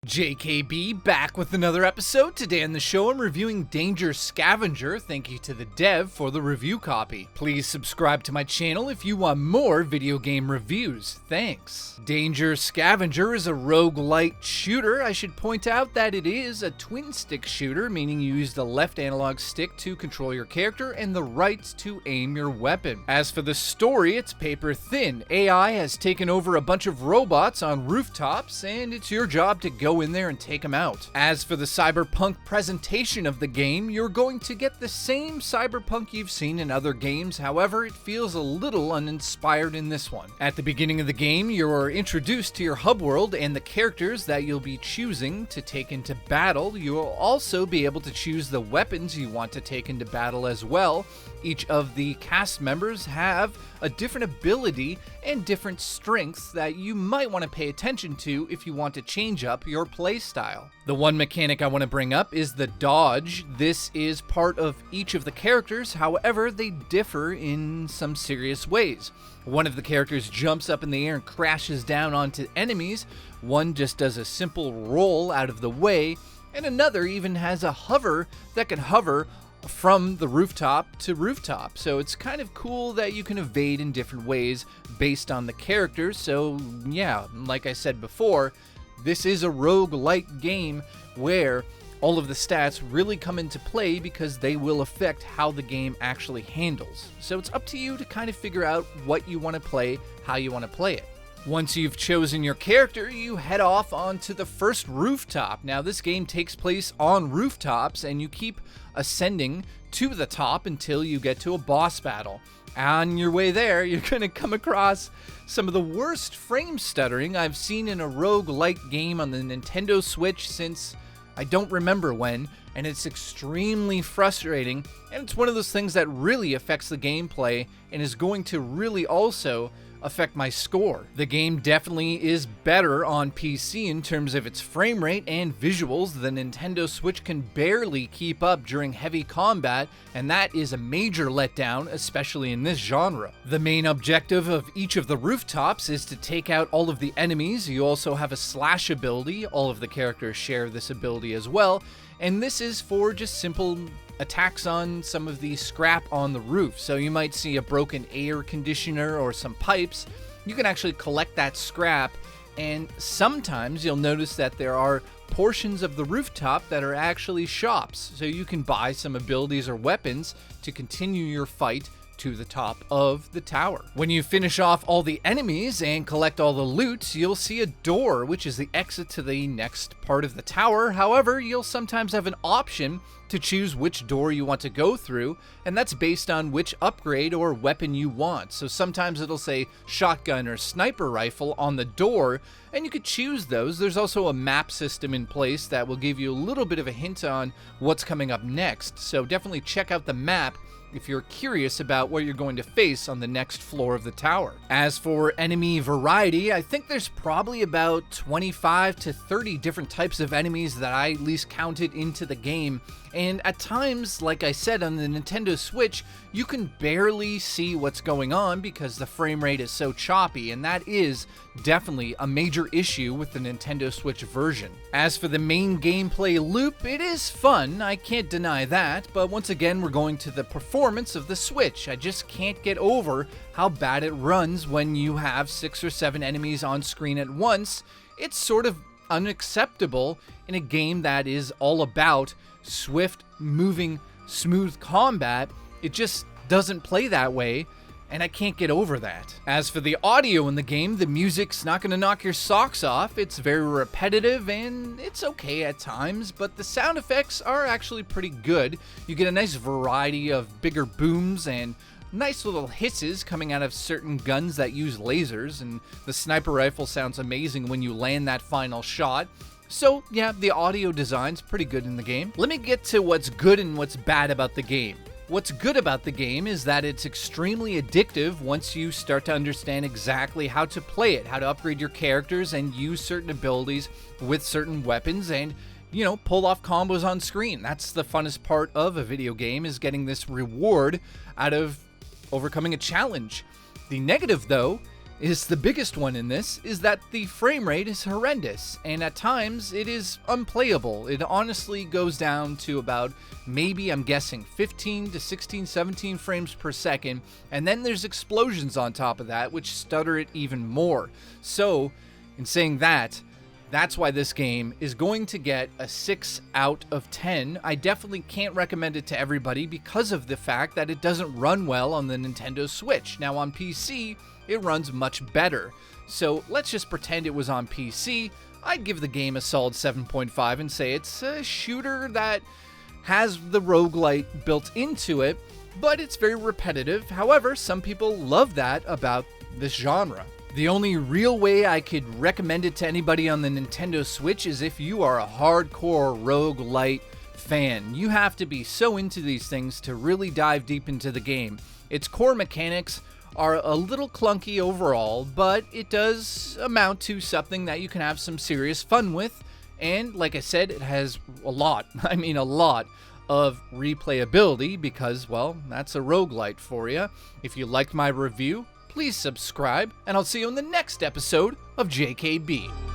JKB back with another episode. Today on the show I'm reviewing Danger Scavenger. Thank you to the dev for the review copy. Please subscribe to my channel if you want more video game reviews. Thanks. Danger Scavenger is a roguelite shooter. I should point out that it is a twin stick shooter, meaning you use the left analog stick to control your character and the right to aim your weapon. As for the story, it's paper thin. AI has taken over a bunch of robots on rooftops and it's your job to go in there and take them out. As for the cyberpunk presentation of the game, you're going to get the same cyberpunk you've seen in other games, however, it feels a little uninspired in this one. At the beginning of the game, you're introduced to your hub world and the characters that you'll be choosing to take into battle. You'll also be able to choose the weapons you want to take into battle as well. Each of the cast members have a different ability and different strengths that you might want to pay attention to if you want to change up your playstyle. The one mechanic I want to bring up is the dodge. This is part of each of the characters, however, they differ in some serious ways. One of the characters jumps up in the air and crashes down onto enemies, one just does a simple roll out of the way, and another even has a hover that can hover from the rooftop to rooftop. So it's kind of cool that you can evade in different ways based on the characters. So yeah, like I said before, this is a roguelite game where all of the stats really come into play because they will affect how the game actually handles. So it's up to you to kind of figure out what you want to play, how you want to play it. Once you've chosen your character, you head off onto the first rooftop. Now this game takes place on rooftops and you keep ascending to the top until you get to a boss battle. On your way there, you're going to come across some of the worst frame stuttering I've seen in a roguelike game on the Nintendo Switch since I don't remember when, and it's extremely frustrating, and it's one of those things that really affects the gameplay and is going to really also affect my score. The game definitely is better on PC in terms of its frame rate and visuals. The Nintendo Switch can barely keep up during heavy combat, and that is a major letdown, especially in this genre. The main objective of each of the rooftops is to take out all of the enemies. You also have a slash ability. All of the characters share this ability as well, and this is for just simple attacks on some of the scrap on the roof. So you might see a broken air conditioner or some pipes. You can actually collect that scrap, and sometimes you'll notice that there are portions of the rooftop that are actually shops. So you can buy some abilities or weapons to continue your fight to the top of the tower. When you finish off all the enemies and collect all the loot, you'll see a door, which is the exit to the next part of the tower. However, you'll sometimes have an option to choose which door you want to go through, and that's based on which upgrade or weapon you want. So sometimes it'll say shotgun or sniper rifle on the door, and you could choose those. There's also a map system in place that will give you a little bit of a hint on what's coming up next. So definitely check out the map if you're curious about what you're going to face on the next floor of the tower. As for enemy variety, I think there's probably about 25 to 30 different types of enemies that I at least counted into the game. And at times, like I said, on the Nintendo Switch, you can barely see what's going on because the frame rate is so choppy, and that is definitely a major issue with the Nintendo Switch version. As for the main gameplay loop, it is fun, I can't deny that, but once again, we're going to the performance of the Switch. I just can't get over how bad it runs when you have 6 or 7 enemies on screen at once. It's sort of unacceptable in a game that is all about swift, moving, smooth combat. It just doesn't play that way, and I can't get over that. As for the audio in the game, the music's not going to knock your socks off. It's very repetitive and it's okay at times, but the sound effects are actually pretty good. You get a nice variety of bigger booms and nice little hisses coming out of certain guns that use lasers, and the sniper rifle sounds amazing when you land that final shot. So yeah, the audio design's pretty good in the game. Let me get to what's good and what's bad about the game. What's good about the game is that it's extremely addictive once you start to understand exactly how to play it, how to upgrade your characters and use certain abilities with certain weapons and, you know, pull off combos on screen. That's the funnest part of a video game, is getting this reward out of overcoming a challenge. The negative, though, is the biggest one in this, is that the frame rate is horrendous, and at times it is unplayable. It honestly goes down to about, maybe I'm guessing, 15 to 16, 17 frames per second, and then there's explosions on top of that, which stutter it even more. So, in saying that, that's why this game is going to get a 6 out of 10. I definitely can't recommend it to everybody because of the fact that it doesn't run well on the Nintendo Switch. Now on PC, it runs much better. So let's just pretend it was on PC. I'd give the game a solid 7.5 and say it's a shooter that has the roguelite built into it, but it's very repetitive. However, some people love that about this genre. The only real way I could recommend it to anybody on the Nintendo Switch is if you are a hardcore roguelite fan. You have to be so into these things to really dive deep into the game. Its core mechanics are a little clunky overall, but it does amount to something that you can have some serious fun with. And like I said, it has a lot of replayability because, well, that's a roguelite for you. If you liked my review, please subscribe, and I'll see you in the next episode of JKB.